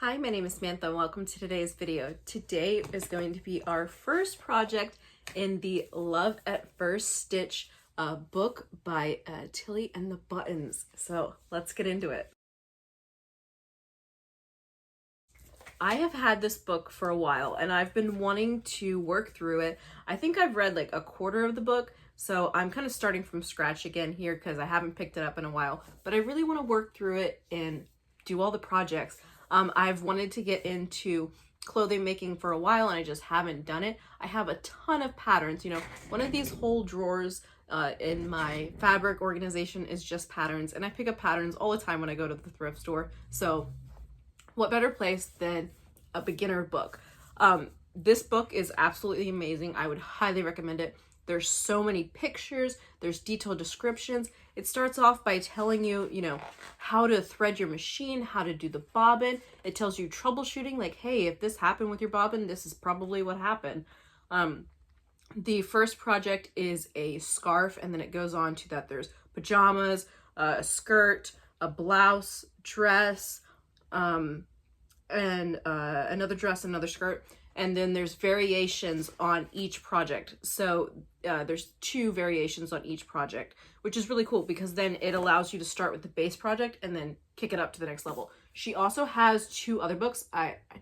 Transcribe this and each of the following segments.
Hi, my name is Samantha and welcome to today's video. Today is going to be our first project in the Love at First Stitch book by Tilly and the Buttons. So let's get into it. I have had this book for a while and I've been wanting to work through it. I think I've read like a quarter of the book, so I'm kind of starting from scratch again here because I haven't picked it up in a while, but I really want to work through it and do all the projects. I've wanted to get into clothing making for a while and I just haven't done it. I have a ton of patterns. You know, one of these whole drawers in my fabric organization is just patterns, and I pick up patterns all the time when I go to the thrift store. So what better place than a beginner book? This book is absolutely amazing. I would highly recommend it. There's so many pictures, there's detailed descriptions. It starts off by telling you, how to thread your machine, how to do the bobbin. It tells you troubleshooting, like, hey, if this happened with your bobbin, this is probably what happened. The first project is a scarf, and then it goes on to that there's pajamas, a skirt, a blouse, dress, and another dress, another skirt, and then there's variations on each project. So there's 2 variations on each project, which is really cool because then it allows you to start with the base project and then kick it up to the next level. She also has 2 other books,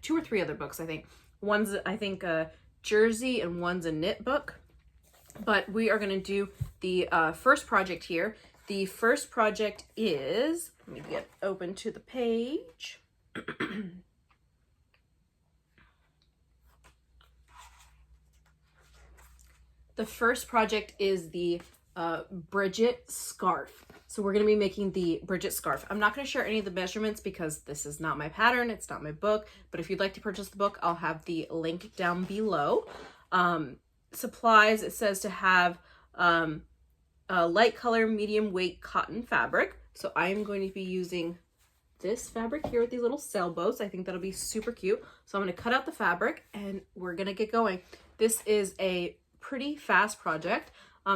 2 or 3 other books, I think. One's, I think, a jersey and one's a knit book. But we are going to do the first project here. The first project is, let me get open to the page. The first project is the Brigitte scarf. So we're going to be making the Brigitte scarf. I'm not going to share any of the measurements because this is not my pattern. It's not my book. But if you'd like to purchase the book, I'll have the link down below. Supplies, it says to have a light color, medium weight cotton fabric. So I'm going to be using this fabric here with these little sailboats. I think that'll be super cute. So I'm going to cut out the fabric and we're going to get going. This is a pretty fast project.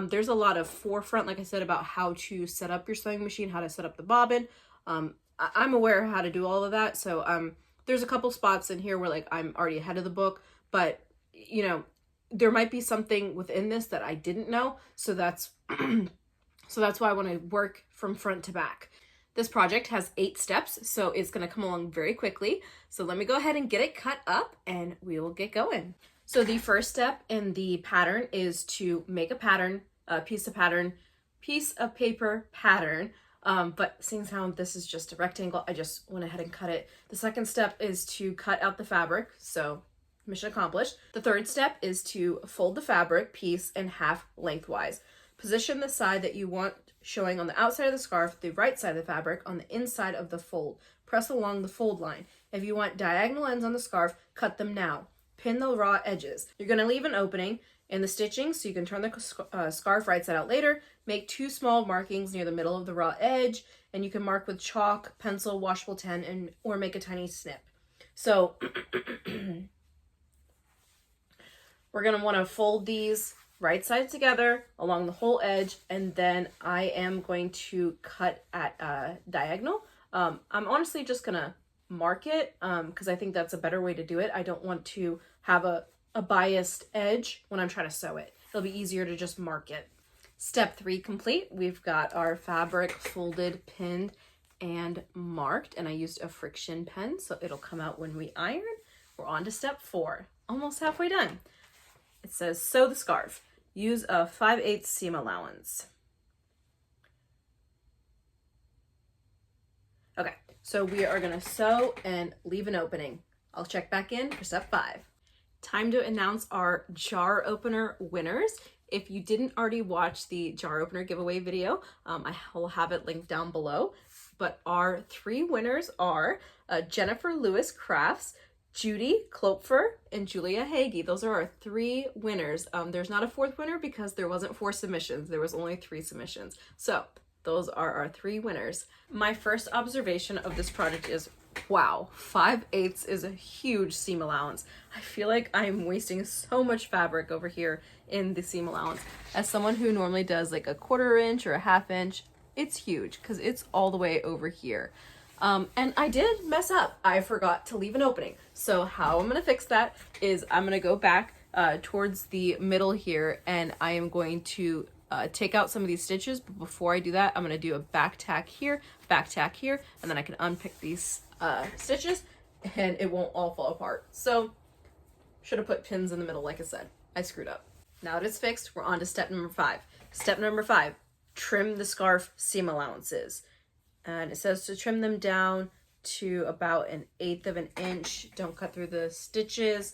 There's a lot of forefront, like I said, about how to set up your sewing machine, how to set up the bobbin. I'm aware of how to do all of that. So there's a couple spots in here where like I'm already ahead of the book, but there might be something within this that I didn't know. So that's why I want to work from front to back. This project has 8 steps, so it's going to come along very quickly. So let me go ahead and get it cut up and we will get going. So the first step in the pattern is to make a pattern, piece of paper pattern. But seeing as how this is just a rectangle, I just went ahead and cut it. The second step is to cut out the fabric. So mission accomplished. The third step is to fold the fabric piece in half lengthwise. Position the side that you want showing on the outside of the scarf, the right side of the fabric on the inside of the fold. Press along the fold line. If you want diagonal ends on the scarf, cut them now. Pin the raw edges. You're going to leave an opening in the stitching so you can turn the scarf right side out later. Make 2 small markings near the middle of the raw edge, and you can mark with chalk, pencil, washable pen, or make a tiny snip. So we're going to want to fold these right side together along the whole edge, and then I am going to cut at diagonal. I'm honestly just going to mark it because I think that's a better way to do it. I don't want to have a biased edge when I'm trying to sew it. It'll be easier to just mark it. Step 3 complete. We've got our fabric folded, pinned, and marked, and I used a friction pen so it'll come out when we iron. We're on to step 4. Almost halfway done. It says sew the scarf. Use a 5/8 seam allowance. Okay, so we are going to sew and leave an opening. I'll check back in for step 5. Time to announce our jar opener winners. If you didn't already watch the jar opener giveaway video, I will have it linked down below. But our 3 winners are Jennifer Lewis Crafts, Judy Klopfer, and Julia Hagee. Those are our 3 winners. There's not a 4th winner because there wasn't 4 submissions. There was only 3 submissions. So those are our 3 winners. My first observation of this project is, wow, 5/8 is a huge seam allowance. I feel like I'm wasting so much fabric over here in the seam allowance. As someone who normally does like a 1/4 inch or a 1/2 inch, it's huge because it's all the way over here. And I did mess up. I forgot to leave an opening. So how I'm gonna fix that is I'm gonna go back towards the middle here, and I am going to take out some of these stitches. But before I do that, I'm gonna do a back tack here, and then I can unpick these stitches and it won't all fall apart. So should have put pins in the middle, like I said. I screwed up. Now that it's fixed, we're on to step number 5. Step number 5, trim the scarf seam allowances. And it says to trim them down to about 1/8 of an inch. Don't cut through the stitches.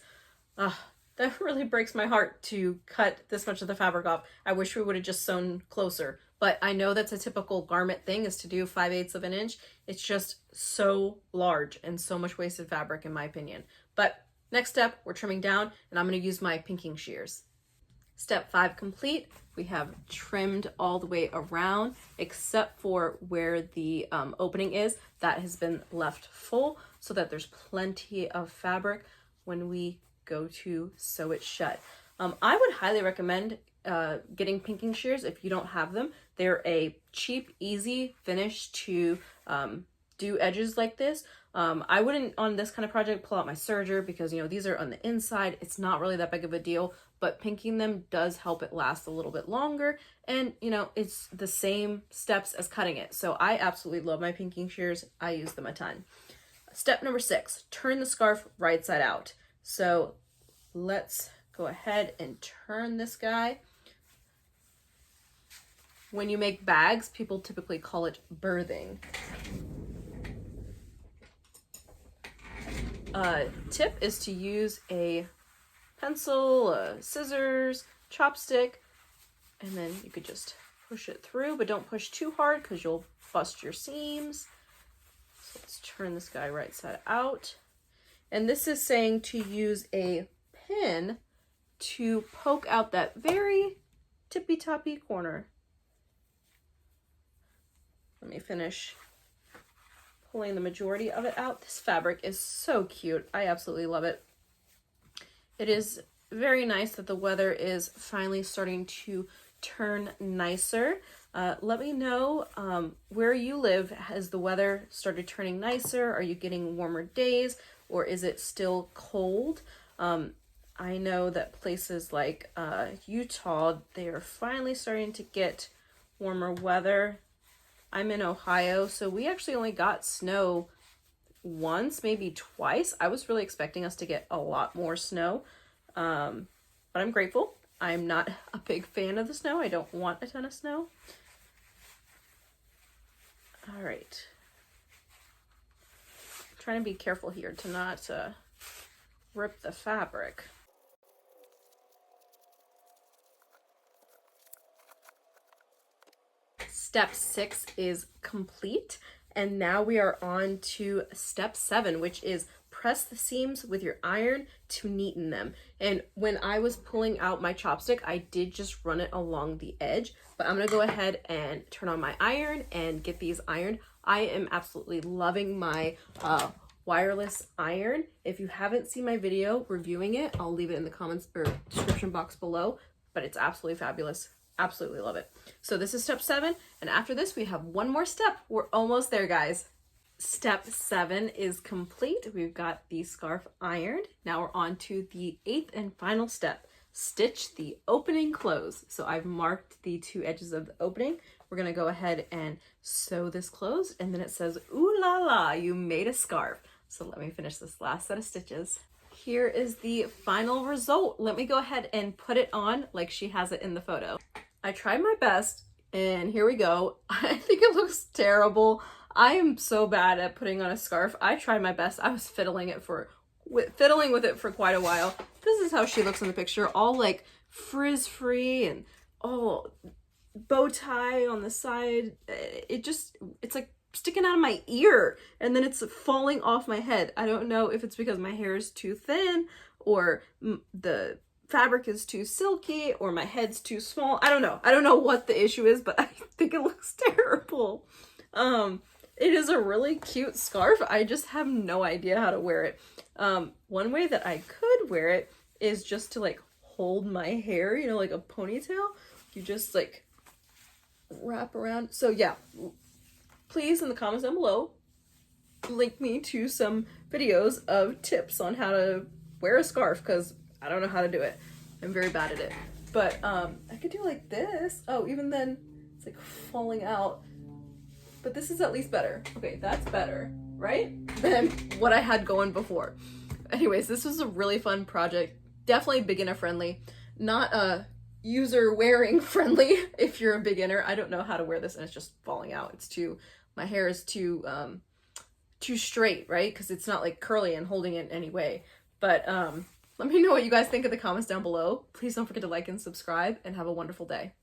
That really breaks my heart to cut this much of the fabric off. I wish we would have just sewn closer. But I know that's a typical garment thing, is to do 5/8 of an inch. It's just so large and so much wasted fabric, in my opinion. But next step, we're trimming down, and I'm going to use my pinking shears. Step 5 complete. We have trimmed all the way around except for where the opening is. That has been left full so that there's plenty of fabric when we go to sew it shut. I would highly recommend getting pinking shears if you don't have them. They're a cheap, easy finish to do edges like this. I wouldn't, on this kind of project, pull out my serger because, you know, these are on the inside. It's not really that big of a deal, but pinking them does help it last a little bit longer. And, you know, it's the same steps as cutting it. So I absolutely love my pinking shears. I use them a ton. Step number 6, turn the scarf right side out. So let's go ahead and turn this guy. When you make bags, people typically call it birthing. Tip is to use a pencil, scissors, chopstick, and then you could just push it through, but don't push too hard because you'll bust your seams. So let's turn this guy right side out. And this is saying to use a pin to poke out that very tippy-toppy corner. Let me finish pulling the majority of it out. This fabric is so cute. I absolutely love it. It is very nice that the weather is finally starting to turn nicer. Let me know where you live. Has the weather started turning nicer? Are you getting warmer days, or is it still cold? I know that places like Utah, they are finally starting to get warmer weather. I'm in Ohio, so we actually only got snow once, maybe twice. I was really expecting us to get a lot more snow, but I'm grateful. I'm not a big fan of the snow. I don't want a ton of snow. All right. I'm trying to be careful here to not rip the fabric. Step 6 is complete, and now we are on to step 7, which is press the seams with your iron to neaten them. And when I was pulling out my chopstick, I did just run it along the edge, but I'm gonna go ahead and turn on my iron and get these ironed. I am absolutely loving my wireless iron. If you haven't seen my video reviewing it, I'll leave it in the comments or description box below, but it's absolutely fabulous. Absolutely love it. So this is step 7, and after this we have one more step. We're almost there, guys. Step 7 is complete. We've got the scarf ironed. Now we're on to the 8th and final step. Stitch the opening close. So I've marked the 2 edges of the opening. We're gonna go ahead and sew this closed, and then it says, ooh la la, you made a scarf. So let me finish this last set of stitches. Here is the final result. Let me go ahead and put it on like she has it in the photo. I tried my best, and here we go. I think it looks terrible. I am so bad at putting on a scarf. I tried my best. I was fiddling with it for quite a while. This is how she looks in the picture, all like frizz-free and all bow tie on the side. It's like sticking out of my ear, and then it's falling off my head. I don't know if it's because my hair is too thin, or the fabric is too silky, or my head's too small. I don't know what the issue is, but I think it looks terrible. It is a really cute scarf. I just have no idea how to wear it. One way that I could wear it is just to like hold my hair, you know, like a ponytail. You just like wrap around. So yeah, please in the comments down below, link me to some videos of tips on how to wear a scarf, because I don't know how to do it. I'm very bad at it. But I could do like this. Oh, even then it's like falling out. But this is at least better. Okay, that's better, right? Than what I had going before. Anyways, this was a really fun project. Definitely beginner friendly. Not user wearing friendly if you're a beginner. I don't know how to wear this and it's just falling out. It's too, my hair is too straight, right? Because it's not like curly and holding it in any way. But let me know what you guys think in the comments down below. Please don't forget to like and subscribe, and have a wonderful day.